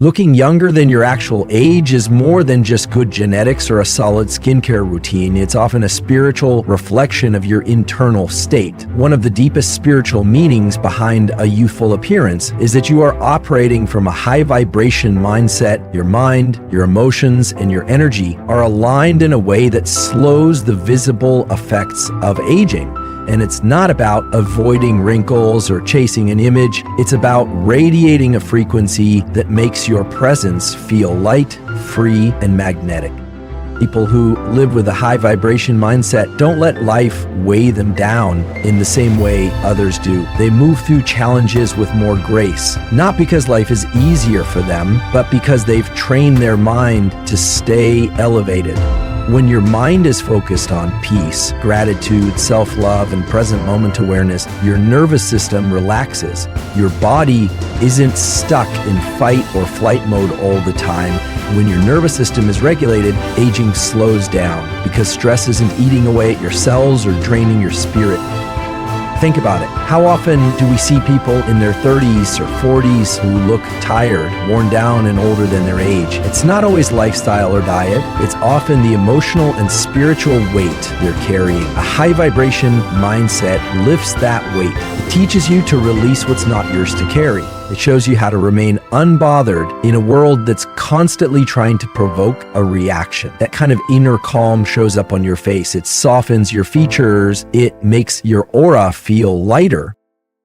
Looking younger than your actual age is more than just good genetics or a solid skincare routine. It's often a spiritual reflection of your internal state. One of the deepest spiritual meanings behind a youthful appearance is that you are operating from a high vibration mindset. Your mind, your emotions, and your energy are aligned in a way that slows the visible effects of aging. And it's not about avoiding wrinkles or chasing an image. It's about radiating a frequency that makes your presence feel light, free, and magnetic. People who live with a high vibration mindset don't let life weigh them down in the same way others do. They move through challenges with more grace, not because life is easier for them, but because they've trained their mind to stay elevated. When your mind is focused on peace, gratitude, self-love, and present moment awareness, your nervous system relaxes. Your body isn't stuck in fight or flight mode all the time. When your nervous system is regulated, aging slows down because stress isn't eating away at your cells or draining your spirit. Think about it. How often do we see people in their 30s or 40s who look tired, worn down, and older than their age? It's not always lifestyle or diet. It's often the emotional and spiritual weight they're carrying. A high vibration mindset lifts that weight. It teaches you to release what's not yours to carry. It shows you how to remain unbothered in a world that's constantly trying to provoke a reaction. That kind of inner calm shows up on your face. It softens your features. It makes your aura feel lighter.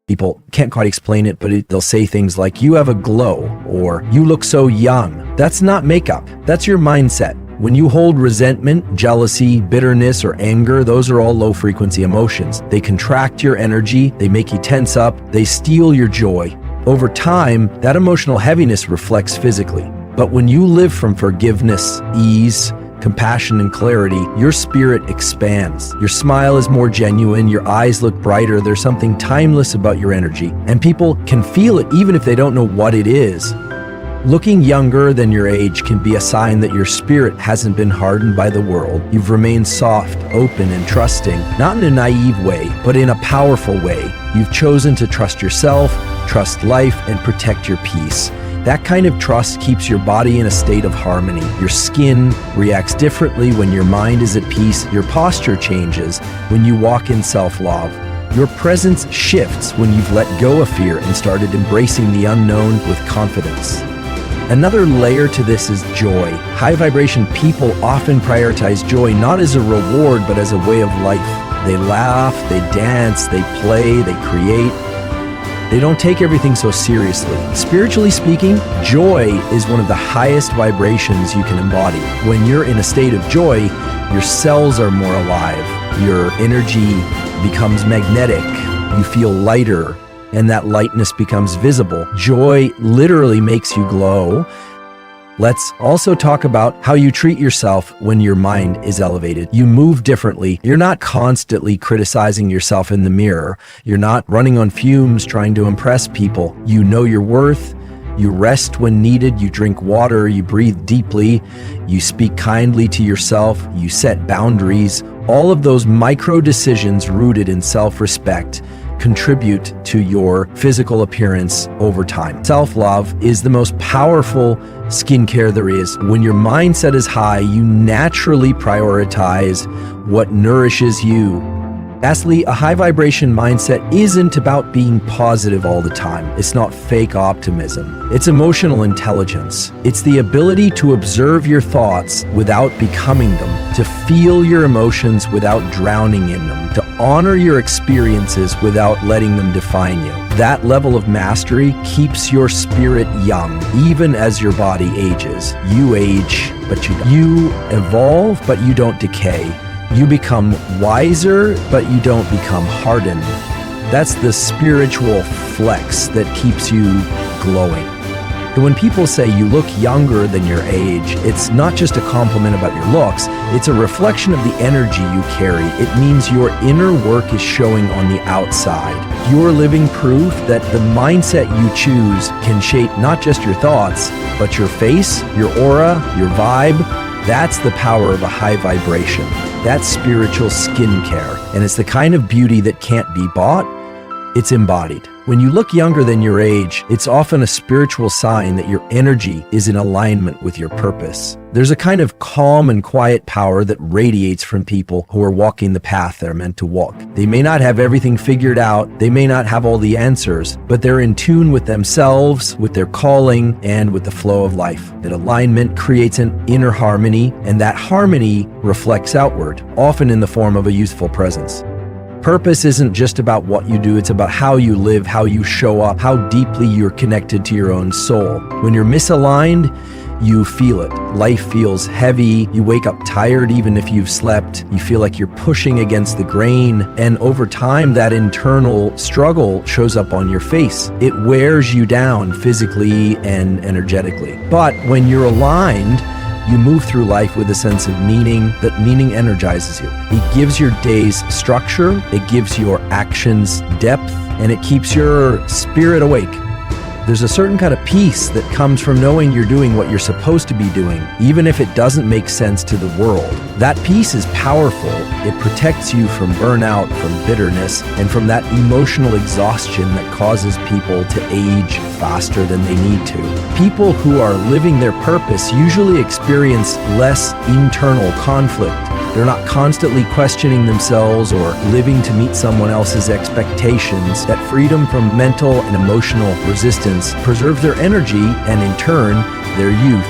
People can't quite explain it, but they'll say things like, "You have a glow," or "You look so young." That's not makeup. That's your mindset. When you hold resentment, jealousy, bitterness, or anger, those are all low-frequency emotions. They contract your energy. They make you tense up. They steal your joy. Over time, that emotional heaviness reflects physically. But when you live from forgiveness, ease, compassion, and clarity, your spirit expands. Your smile is more genuine, your eyes look brighter, there's something timeless about your energy, and people can feel it even if they don't know what it is. Looking younger than your age can be a sign that your spirit hasn't been hardened by the world. You've remained soft, open, and trusting, not in a naive way, but in a powerful way. You've chosen to trust yourself, trust life, and protect your peace. That kind of trust keeps your body in a state of harmony. Your skin reacts differently when your mind is at peace. Your posture changes when you walk in self-love. Your presence shifts when you've let go of fear and started embracing the unknown with confidence. Another layer to this is joy. High vibration people often prioritize joy not as a reward, but as a way of life. They laugh, they dance, they play, they create. They don't take everything so seriously. Spiritually speaking, joy is one of the highest vibrations you can embody. When you're in a state of joy, your cells are more alive. Your energy becomes magnetic. You feel lighter, and that lightness becomes visible. Joy literally makes you glow. Let's also talk about how you treat yourself when your mind is elevated. You move differently. You're not constantly criticizing yourself in the mirror. You're not running on fumes trying to impress people. You know your worth. You rest when needed. You drink water. You breathe deeply. You speak kindly to yourself. You set boundaries. All of those micro decisions rooted in self-respect contribute to your physical appearance over time. Self-love is the most powerful skincare there is. When your mindset is high, you naturally prioritize what nourishes you. Lastly, a high vibration mindset isn't about being positive all the time. It's not fake optimism. It's emotional intelligence. It's the ability to observe your thoughts without becoming them, to feel your emotions without drowning in them, to honor your experiences without letting them define you. That level of mastery keeps your spirit young, even as your body ages. You age, but you don't. You evolve, but you don't decay. You become wiser, but you don't become hardened. That's the spiritual flex that keeps you glowing. So when people say you look younger than your age, it's not just a compliment about your looks, it's a reflection of the energy you carry. It means your inner work is showing on the outside. You're living proof that the mindset you choose can shape not just your thoughts, but your face, your aura, your vibe. That's the power of a high vibration. That's spiritual skincare. And it's the kind of beauty that can't be bought, it's embodied. When you look younger than your age, it's often a spiritual sign that your energy is in alignment with your purpose. There's a kind of calm and quiet power that radiates from people who are walking the path they're meant to walk. They may not have everything figured out, they may not have all the answers, but they're in tune with themselves, with their calling, and with the flow of life. That alignment creates an inner harmony, and that harmony reflects outward, often in the form of a youthful presence. Purpose isn't just about what you do, it's about how you live, how you show up, how deeply you're connected to your own soul. When you're misaligned, you feel it. Life feels heavy. You wake up tired even if you've slept. You feel like you're pushing against the grain. And over time, that internal struggle shows up on your face. It wears you down physically and energetically. But when you're aligned, you move through life with a sense of meaning. That meaning energizes you. It gives your days structure, it gives your actions depth, and it keeps your spirit awake. There's a certain kind of peace that comes from knowing you're doing what you're supposed to be doing, even if it doesn't make sense to the world. That peace is powerful. It protects you from burnout, from bitterness, and from that emotional exhaustion that causes people to age faster than they need to. People who are living their purpose usually experience less internal conflict. They're not constantly questioning themselves or living to meet someone else's expectations. That freedom from mental and emotional resistance preserves their energy and, in turn, their youth.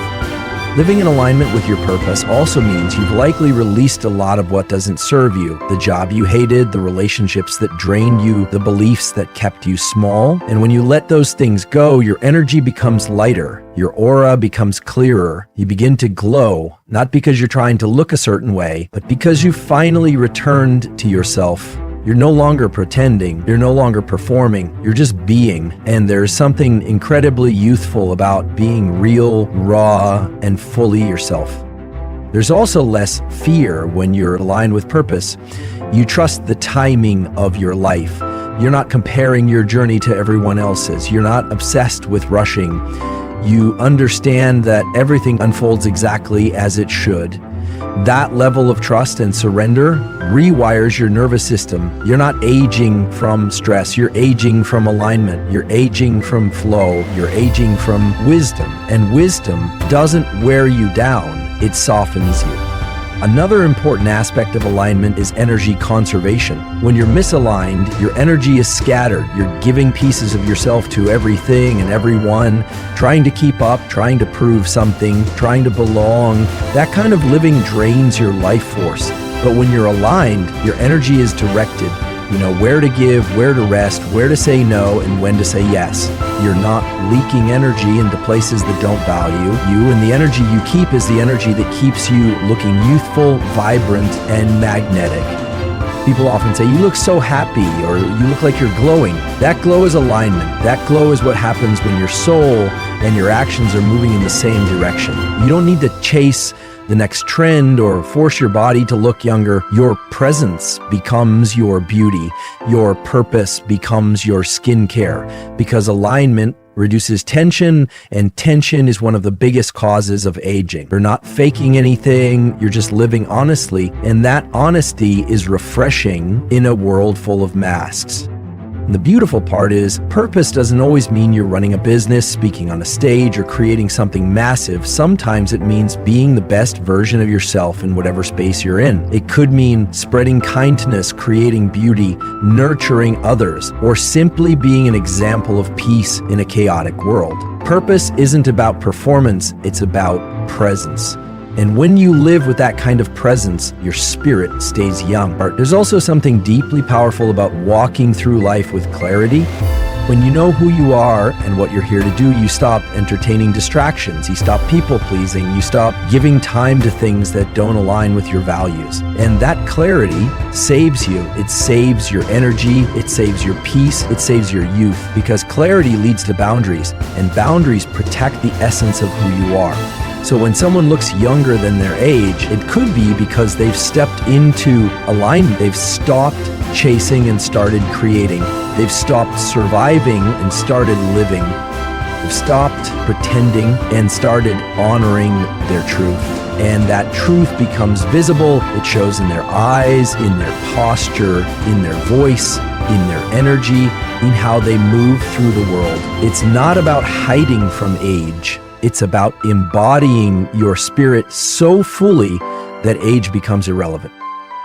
Living in alignment with your purpose also means you've likely released a lot of what doesn't serve you. The job you hated, the relationships that drained you, the beliefs that kept you small. And when you let those things go, your energy becomes lighter. Your aura becomes clearer. You begin to glow, not because you're trying to look a certain way, but because you finally returned to yourself. You're no longer pretending, you're no longer performing, you're just being. And there's something incredibly youthful about being real, raw, and fully yourself. There's also less fear when you're aligned with purpose. You trust the timing of your life. You're not comparing your journey to everyone else's. You're not obsessed with rushing. You understand that everything unfolds exactly as it should. That level of trust and surrender rewires your nervous system. You're not aging from stress. You're aging from alignment. You're aging from flow. You're aging from wisdom. And wisdom doesn't wear you down. It softens you. Another important aspect of alignment is energy conservation. When you're misaligned, your energy is scattered. You're giving pieces of yourself to everything and everyone, trying to keep up, trying to prove something, trying to belong. That kind of living drains your life force. But when you're aligned, your energy is directed. You know where to give, where to rest, where to say no, and when to say yes. You're not leaking energy into places that don't value you, and the energy you keep is the energy that keeps you looking youthful, vibrant, and magnetic. People often say, you look so happy, or you look like you're glowing. That glow is alignment. That glow is what happens when your soul and your actions are moving in the same direction. You don't need to chase the next trend or force your body to look younger. Your presence becomes your beauty. Your purpose becomes your skincare, because alignment reduces tension, and tension is one of the biggest causes of aging. You're not faking anything, you're just living honestly, and that honesty is refreshing in a world full of masks. And the beautiful part is, purpose doesn't always mean you're running a business, speaking on a stage, or creating something massive. Sometimes it means being the best version of yourself in whatever space you're in. It could mean spreading kindness, creating beauty, nurturing others, or simply being an example of peace in a chaotic world. Purpose isn't about performance, it's about presence. And when you live with that kind of presence, your spirit stays young. There's also something deeply powerful about walking through life with clarity. When you know who you are and what you're here to do, you stop entertaining distractions, you stop people-pleasing, you stop giving time to things that don't align with your values. And that clarity saves you. It saves your energy, it saves your peace, it saves your youth, because clarity leads to boundaries, and boundaries protect the essence of who you are. So when someone looks younger than their age, it could be because they've stepped into alignment. They've stopped chasing and started creating. They've stopped surviving and started living. They've stopped pretending and started honoring their truth. And that truth becomes visible. It shows in their eyes, in their posture, in their voice. in their energy, in how they move through the world. It's not about hiding from age. It's about embodying your spirit so fully that age becomes irrelevant.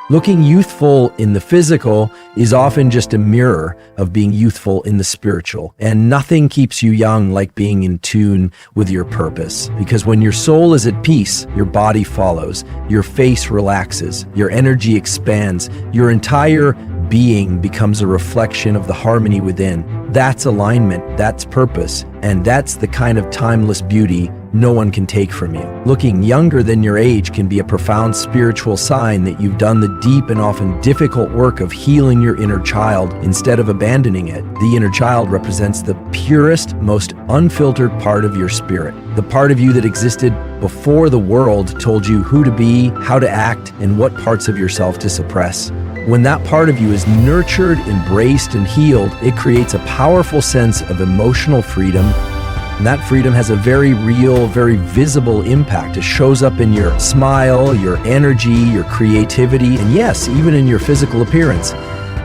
Looking youthful in the physical is often just a mirror of being youthful in the spiritual. And nothing keeps you young like being in tune with your purpose. Because when your soul is at peace, your body follows, your face relaxes, your energy expands, your entire being becomes a reflection of the harmony within. That's alignment, that's purpose, and that's the kind of timeless beauty no one can take from you. Looking younger than your age can be a profound spiritual sign that you've done the deep and often difficult work of healing your inner child instead of abandoning it. The inner child represents the purest, most unfiltered part of your spirit, the part of you that existed before the world told you who to be, how to act, and what parts of yourself to suppress. When that part of you is nurtured, embraced, and healed, it creates a powerful sense of emotional freedom. And that freedom has a very real, very visible impact. It shows up in your smile, your energy, your creativity, and yes, even in your physical appearance.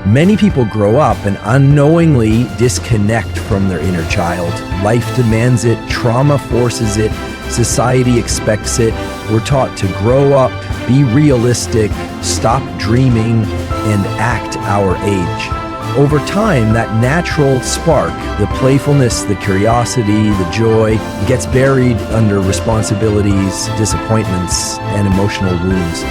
Many people grow up and unknowingly disconnect from their inner child. Life demands it, trauma forces it, society expects it. We're taught to grow up, be realistic, stop dreaming, and act our age. Over time, that natural spark, the playfulness, the curiosity, the joy, gets buried under responsibilities, disappointments, and emotional wounds.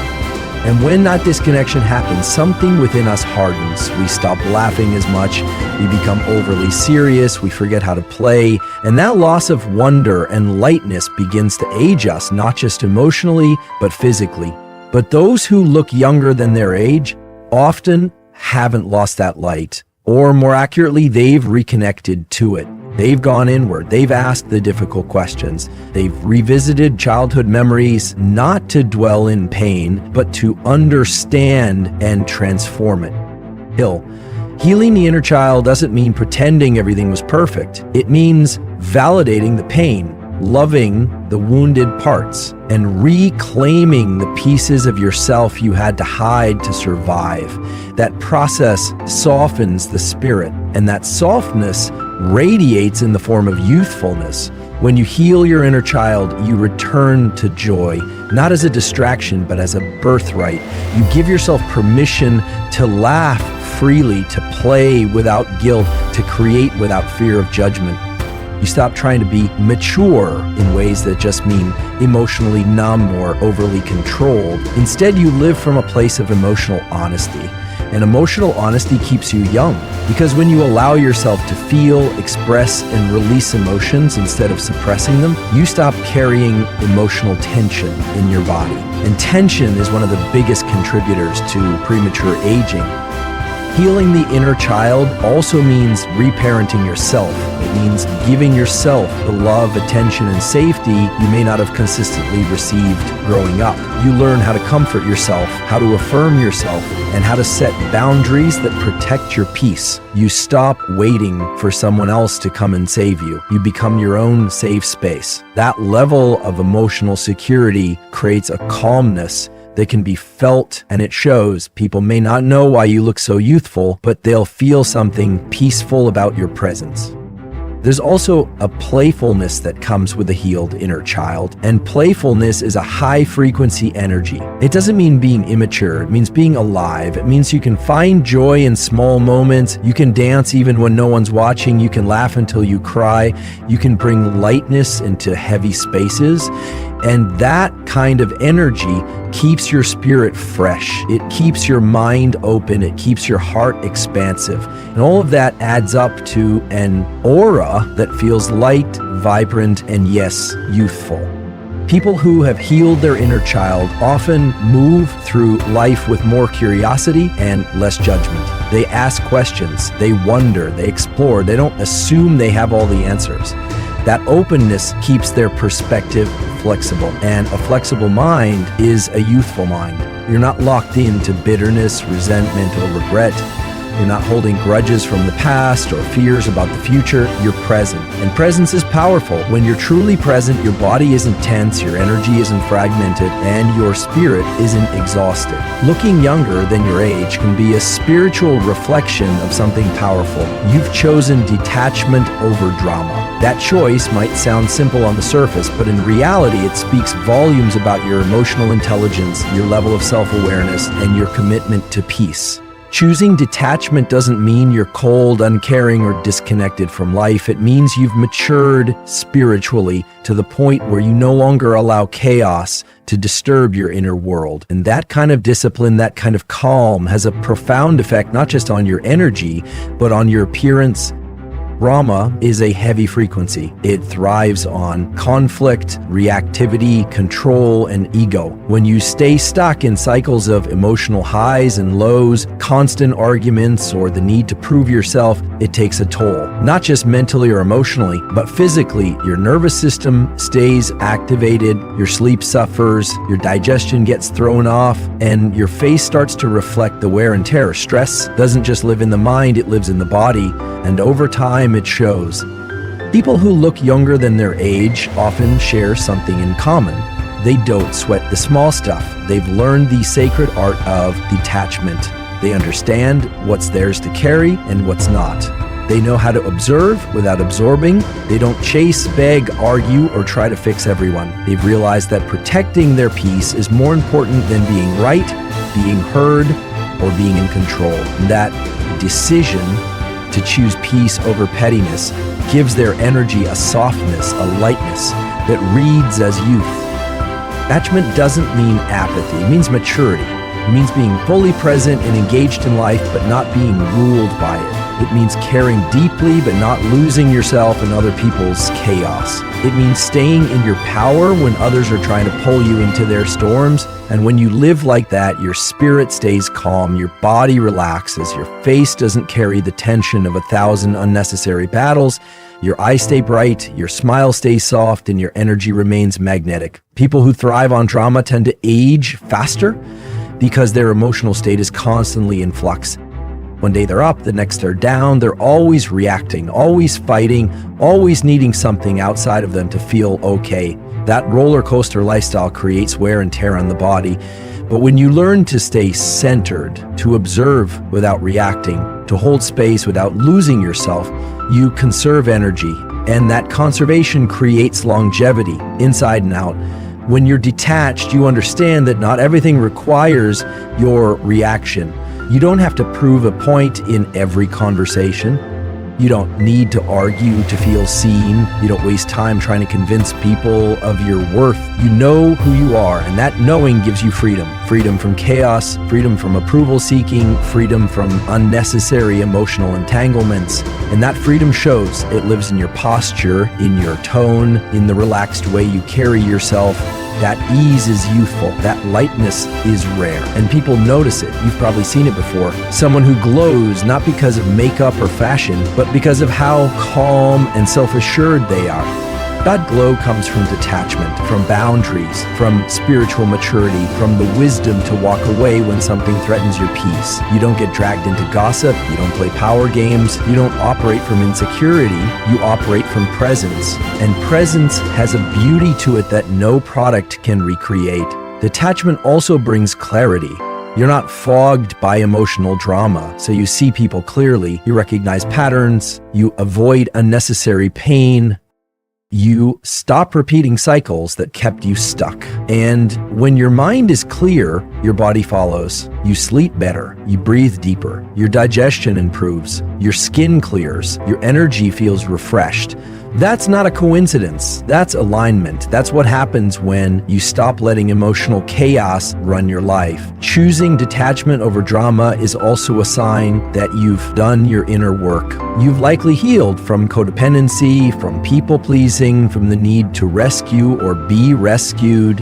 And when that disconnection happens, something within us hardens. We stop laughing as much, we become overly serious, we forget how to play, and that loss of wonder and lightness begins to age us, not just emotionally, but physically. But those who look younger than their age often haven't lost that light, or more accurately, they've reconnected to it. They've gone inward. They've asked the difficult questions. They've revisited childhood memories, not to dwell in pain, but to understand and transform it. Healing the inner child doesn't mean pretending everything was perfect. It means validating the pain, loving the wounded parts, and reclaiming the pieces of yourself you had to hide to survive. That process softens the spirit, and that softness radiates in the form of youthfulness. When you heal your inner child, you return to joy, not as a distraction, but as a birthright. You give yourself permission to laugh freely, to play without guilt, to create without fear of judgment. You stop trying to be mature in ways that just mean emotionally numb or overly controlled. Instead, you live from a place of emotional honesty. And emotional honesty keeps you young, because when you allow yourself to feel, express, and release emotions instead of suppressing them, you stop carrying emotional tension in your body. And tension is one of the biggest contributors to premature aging. Healing the inner child also means reparenting yourself. It means giving yourself the love, attention, and safety you may not have consistently received growing up. You learn how to comfort yourself, how to affirm yourself, and how to set boundaries that protect your peace. You stop waiting for someone else to come and save you. You become your own safe space. That level of emotional security creates a calmness that can be felt, and it shows. People may not know why you look so youthful, but they'll feel something peaceful about your presence. There's also a playfulness that comes with a healed inner child, and playfulness is a high-frequency energy. It doesn't mean being immature, it means being alive. It means you can find joy in small moments, you can dance even when no one's watching, you can laugh until you cry, you can bring lightness into heavy spaces, and that kind of energy keeps your spirit fresh. It keeps your mind open. It keeps your heart expansive. And all of that adds up to an aura that feels light, vibrant, and yes, youthful. People who have healed their inner child often move through life with more curiosity and less judgment. They ask questions, they wonder, they explore, they don't assume they have all the answers. That openness keeps their perspective flexible, and a flexible mind is a youthful mind. You're not locked into bitterness, resentment, or regret. You're not holding grudges from the past or fears about the future. You're present. And presence is powerful. When you're truly present, your body isn't tense, your energy isn't fragmented, and your spirit isn't exhausted. Looking younger than your age can be a spiritual reflection of something powerful. You've chosen detachment over drama. That choice might sound simple on the surface, but in reality, it speaks volumes about your emotional intelligence, your level of self-awareness, and your commitment to peace. Choosing detachment doesn't mean you're cold, uncaring, or disconnected from life. It means you've matured spiritually to the point where you no longer allow chaos to disturb your inner world. And that kind of discipline, that kind of calm has a profound effect not just on your energy, but on your appearance. Drama is a heavy frequency. It thrives on conflict, reactivity, control, and ego. When you stay stuck in cycles of emotional highs and lows, constant arguments, or the need to prove yourself, it takes a toll. Not just mentally or emotionally, but physically. Your nervous system stays activated, your sleep suffers, your digestion gets thrown off, and your face starts to reflect the wear and tear. Stress doesn't just live in the mind, it lives in the body, and over time, it shows. People who look younger than their age often share something in common. They don't sweat the small stuff. They've learned the sacred art of detachment. They understand what's theirs to carry and what's not. They know how to observe without absorbing. They don't chase, beg, argue, or try to fix everyone. They've realized that protecting their peace is more important than being right, being heard, or being in control. And that decision to choose peace over pettiness gives their energy a softness, a lightness that reads as youth. Detachment doesn't mean apathy, it means maturity. It means being fully present and engaged in life, but not being ruled by it. It means caring deeply, but not losing yourself in other people's chaos. It means staying in your power when others are trying to pull you into their storms. And when you live like that, your spirit stays calm, your body relaxes, your face doesn't carry the tension of 1,000 unnecessary battles, your eyes stay bright, your smile stays soft, and your energy remains magnetic. People who thrive on drama tend to age faster because their emotional state is constantly in flux. One day they're up, the next they're down. They're always reacting, always fighting, always needing something outside of them to feel okay. That roller coaster lifestyle creates wear and tear on the body. But when you learn to stay centered, to observe without reacting, to hold space without losing yourself, you conserve energy. And that conservation creates longevity, inside and out. When you're detached, you understand that not everything requires your reaction. You don't have to prove a point in every conversation. You don't need to argue to feel seen. You don't waste time trying to convince people of your worth. You know who you are, and that knowing gives you freedom. Freedom from chaos, freedom from approval seeking, freedom from unnecessary emotional entanglements. And that freedom shows. It lives in your posture, in your tone, in the relaxed way you carry yourself. That ease is youthful. That lightness is rare. And people notice it. You've probably seen it before. Someone who glows not because of makeup or fashion, but because of how calm and self-assured they are. That glow comes from detachment, from boundaries, from spiritual maturity, from the wisdom to walk away when something threatens your peace. You don't get dragged into gossip. You don't play power games. You don't operate from insecurity. You operate from presence. And presence has a beauty to it that no product can recreate. Detachment also brings clarity. You're not fogged by emotional drama, so you see people clearly. You recognize patterns. You avoid unnecessary pain. You stop repeating cycles that kept you stuck. And when your mind is clear, your body follows. You sleep better. You breathe deeper. Your digestion improves. Your skin clears. Your energy feels refreshed. That's not a coincidence. That's alignment. That's what happens when you stop letting emotional chaos run your life. Choosing detachment over drama is also a sign that you've done your inner work. You've likely healed from codependency, from people-pleasing, from the need to rescue or be rescued.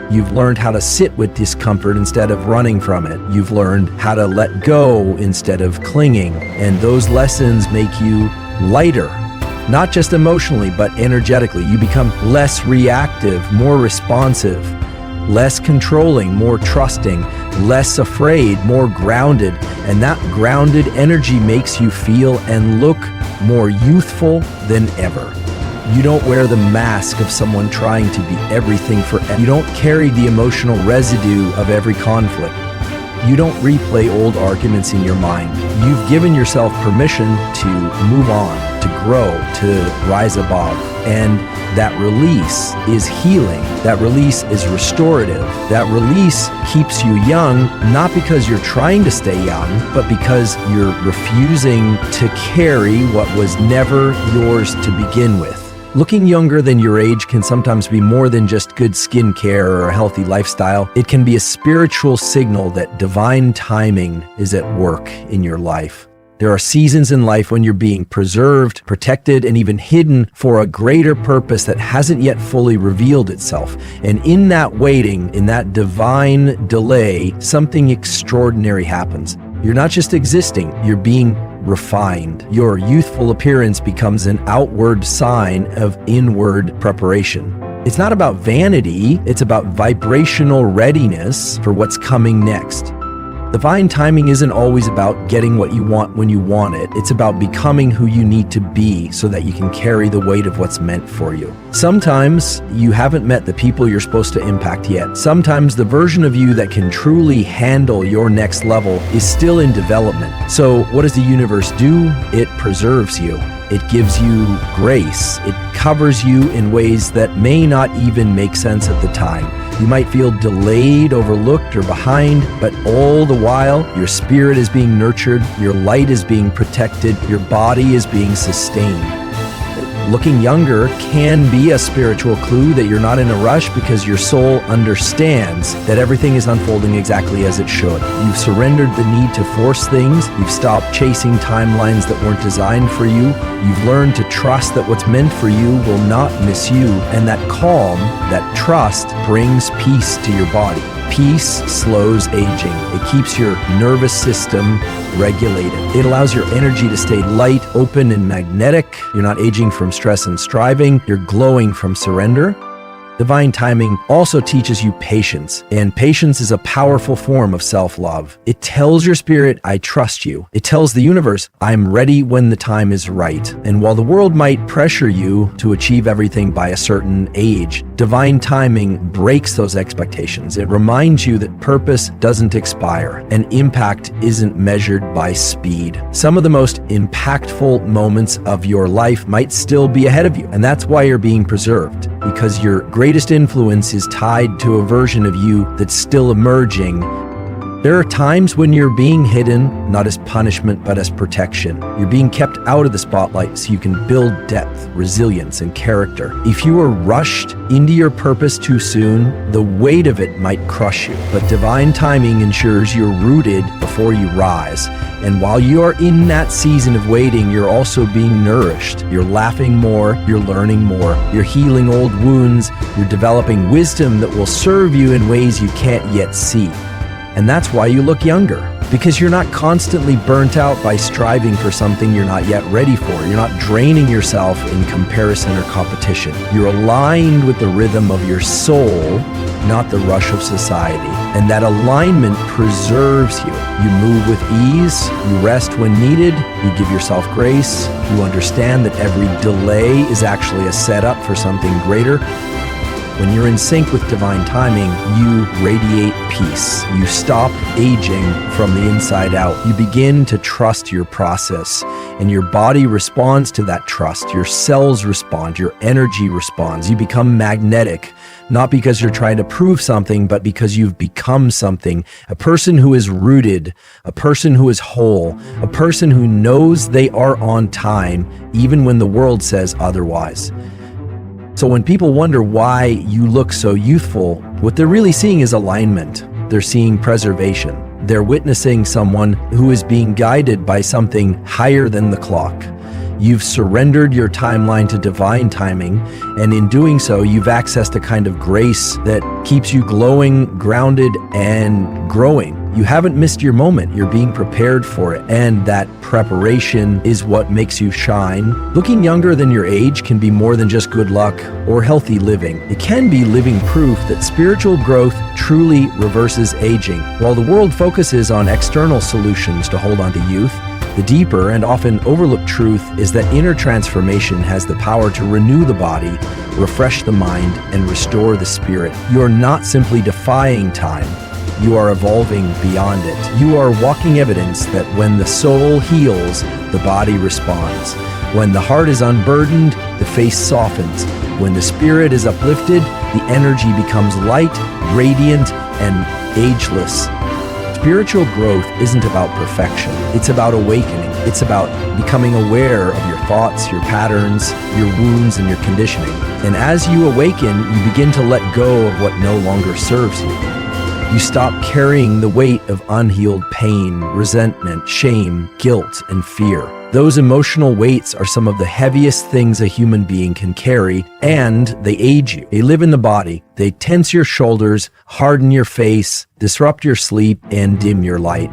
You've learned how to sit with discomfort instead of running from it. You've learned how to let go instead of clinging. And those lessons make you lighter. Not just emotionally, but energetically. You become less reactive, more responsive, less controlling, more trusting, less afraid, more grounded. And that grounded energy makes you feel and look more youthful than ever. You don't wear the mask of someone trying to be everything for everyone. You don't carry the emotional residue of every conflict. You don't replay old arguments in your mind. You've given yourself permission to move on, to grow, to rise above. And that release is healing. That release is restorative. That release keeps you young, not because you're trying to stay young, but because you're refusing to carry what was never yours to begin with. Looking younger than your age can sometimes be more than just good skincare or a healthy lifestyle. It can be a spiritual signal that divine timing is at work in your life. There are seasons in life when you're being preserved, protected, and even hidden for a greater purpose that hasn't yet fully revealed itself. And in that waiting, in that divine delay, something extraordinary happens. You're not just existing, you're being refined. Your youthful appearance becomes an outward sign of inward preparation. It's not about vanity, it's about vibrational readiness for what's coming next. Divine timing isn't always about getting what you want when you want it. It's about becoming who you need to be so that you can carry the weight of what's meant for you. Sometimes you haven't met the people you're supposed to impact yet. Sometimes the version of you that can truly handle your next level is still in development. So what does the universe do? It preserves you. It gives you grace. It covers you in ways that may not even make sense at the time. You might feel delayed, overlooked, or behind, but all the while, your spirit is being nurtured, your light is being protected, your body is being sustained. Looking younger can be a spiritual clue that you're not in a rush because your soul understands that everything is unfolding exactly as it should. You've surrendered the need to force things. You've stopped chasing timelines that weren't designed for you. You've learned to trust that what's meant for you will not miss you. And that calm, that trust brings peace to your body. Peace slows aging. It keeps your nervous system regulated. It allows your energy to stay light, open, and magnetic. You're not aging from stress and striving. You're glowing from surrender. Divine timing also teaches you patience, and patience is a powerful form of self-love. It tells your spirit, I trust you. It tells the universe, I'm ready when the time is right. And while the world might pressure you to achieve everything by a certain age, divine timing breaks those expectations. It reminds you that purpose doesn't expire, and impact isn't measured by speed. Some of the most impactful moments of your life might still be ahead of you, and that's why you're being preserved, because your greatest influence is tied to a version of you that's still emerging. There are times when you're being hidden, not as punishment, but as protection. You're being kept out of the spotlight so you can build depth, resilience, and character. If you are rushed into your purpose too soon, the weight of it might crush you. But divine timing ensures you're rooted before you rise. And while you are in that season of waiting, you're also being nourished. You're laughing more, you're learning more, you're healing old wounds, you're developing wisdom that will serve you in ways you can't yet see. And that's why you look younger, because you're not constantly burnt out by striving for something you're not yet ready for. You're not draining yourself in comparison or competition. You're aligned with the rhythm of your soul, not the rush of society. And that alignment preserves you. You move with ease, you rest when needed, you give yourself grace, you understand that every delay is actually a setup for something greater. When you're in sync with divine timing, you radiate peace. You stop aging from the inside out. You begin to trust your process, and your body responds to that trust. Your cells respond, your energy responds. You become magnetic, not because you're trying to prove something, but because you've become something. A person who is rooted, a person who is whole, a person who knows they are on time, even when the world says otherwise. So when people wonder why you look so youthful, what they're really seeing is alignment. They're seeing preservation. They're witnessing someone who is being guided by something higher than the clock. You've surrendered your timeline to divine timing, and in doing so, you've accessed a kind of grace that keeps you glowing, grounded, and growing. You haven't missed your moment. You're being prepared for it. And that preparation is what makes you shine. Looking younger than your age can be more than just good luck or healthy living. It can be living proof that spiritual growth truly reverses aging. While the world focuses on external solutions to hold on to youth, the deeper and often overlooked truth is that inner transformation has the power to renew the body, refresh the mind, and restore the spirit. You are not simply defying time. You are evolving beyond it. You are walking evidence that when the soul heals, the body responds. When the heart is unburdened, the face softens. When the spirit is uplifted, the energy becomes light, radiant, and ageless. Spiritual growth isn't about perfection. It's about awakening. It's about becoming aware of your thoughts, your patterns, your wounds, and your conditioning. And as you awaken, you begin to let go of what no longer serves you. You stop carrying the weight of unhealed pain, resentment, shame, guilt, and fear. Those emotional weights are some of the heaviest things a human being can carry, and they age you. They live in the body. They tense your shoulders, harden your face, disrupt your sleep, and dim your light.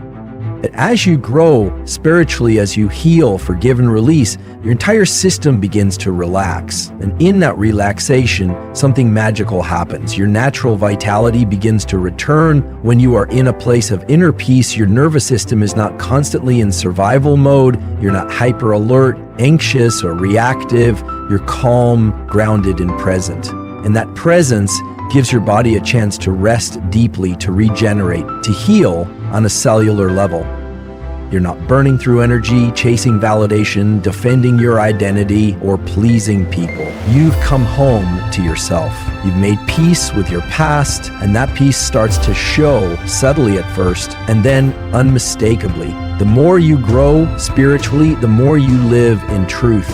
But as you grow spiritually, as you heal, forgive, and release, your entire system begins to relax. And in that relaxation, something magical happens. Your natural vitality begins to return. When you are in a place of inner peace, your nervous system is not constantly in survival mode. You're not hyper alert, anxious, or reactive. You're calm, grounded, and present. And that presence gives your body a chance to rest deeply, to regenerate, to heal on a cellular level. You're not burning through energy, chasing validation, defending your identity, or pleasing people. You've come home to yourself. You've made peace with your past, and that peace starts to show subtly at first, and then unmistakably. The more you grow spiritually, the more you live in truth.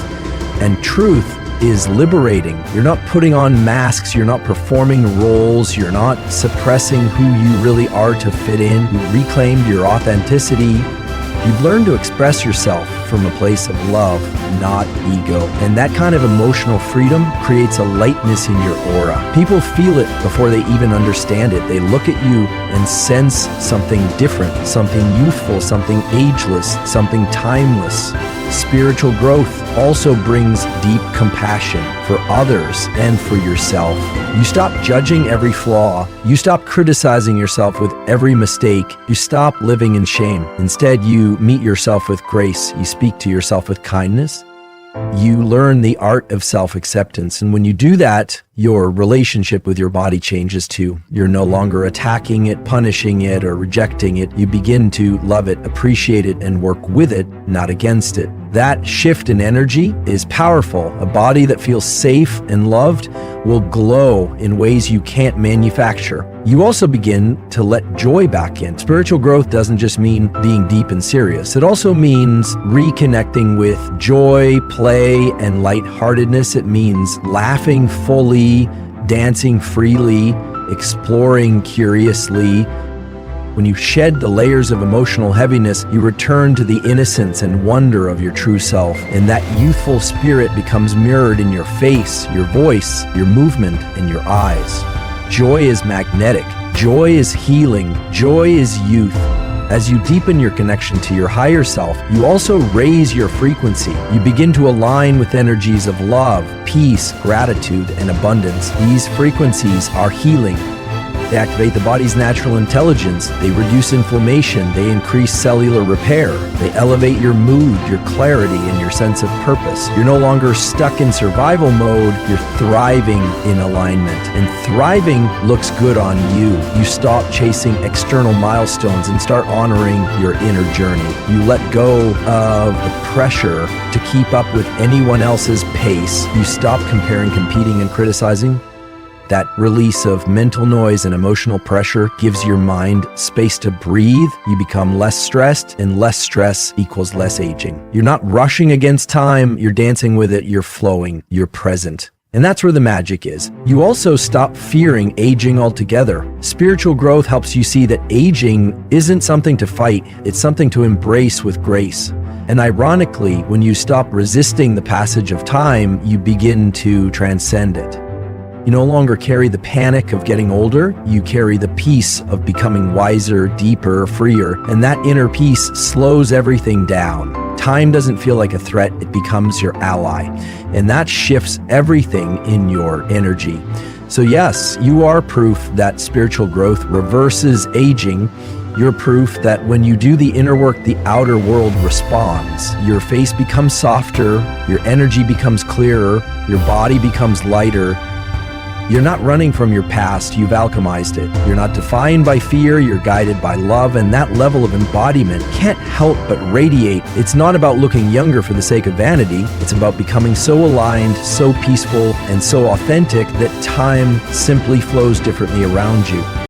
And truth is liberating. You're not putting on masks. You're not performing roles. You're not suppressing who you really are to fit in. You've reclaimed your authenticity. You've learned to express yourself from a place of love, not ego. And that kind of emotional freedom creates a lightness in your aura. People feel it before they even understand it. They look at you and sense something different, something youthful, something ageless, something timeless. Spiritual growth also brings deep compassion for others and for yourself. You stop judging every flaw. You stop criticizing yourself with every mistake. You stop living in shame. Instead, you meet yourself with grace. You speak to yourself with kindness. You learn the art of self-acceptance. And when you do that, your relationship with your body changes too. You're no longer attacking it, punishing it, or rejecting it. You begin to love it, appreciate it, and work with it, not against it. That shift in energy is powerful. A body that feels safe and loved will glow in ways you can't manufacture. You also begin to let joy back in. Spiritual growth doesn't just mean being deep and serious. It also means reconnecting with joy, play, and lightheartedness. It means laughing fully, dancing freely, exploring curiously. When you shed the layers of emotional heaviness, you return to the innocence and wonder of your true self. And that youthful spirit becomes mirrored in your face, your voice, your movement, and your eyes. Joy is magnetic. Joy is healing. Joy is youth. As you deepen your connection to your higher self, you also raise your frequency. You begin to align with energies of love, peace, gratitude, and abundance. These frequencies are healing. They activate the body's natural intelligence. They reduce inflammation. They increase cellular repair. They elevate your mood, your clarity, and your sense of purpose. You're no longer stuck in survival mode. You're thriving in alignment. And thriving looks good on you. You stop chasing external milestones and start honoring your inner journey. You let go of the pressure to keep up with anyone else's pace. You stop comparing, competing, and criticizing. That release of mental noise and emotional pressure gives your mind space to breathe. You become less stressed, and less stress equals less aging. You're not rushing against time. You're dancing with it. You're flowing. You're present. And that's where the magic is. You also stop fearing aging altogether. Spiritual growth helps you see that aging isn't something to fight. It's something to embrace with grace. And ironically, when you stop resisting the passage of time, you begin to transcend it. You no longer carry the panic of getting older, you carry the peace of becoming wiser, deeper, freer, and that inner peace slows everything down. Time doesn't feel like a threat, it becomes your ally, and that shifts everything in your energy. So yes, you are proof that spiritual growth reverses aging. You're proof that when you do the inner work, the outer world responds. Your face becomes softer, your energy becomes clearer, your body becomes lighter. You're not running from your past, you've alchemized it. You're not defined by fear, you're guided by love, and that level of embodiment can't help but radiate. It's not about looking younger for the sake of vanity, it's about becoming so aligned, so peaceful, and so authentic that time simply flows differently around you.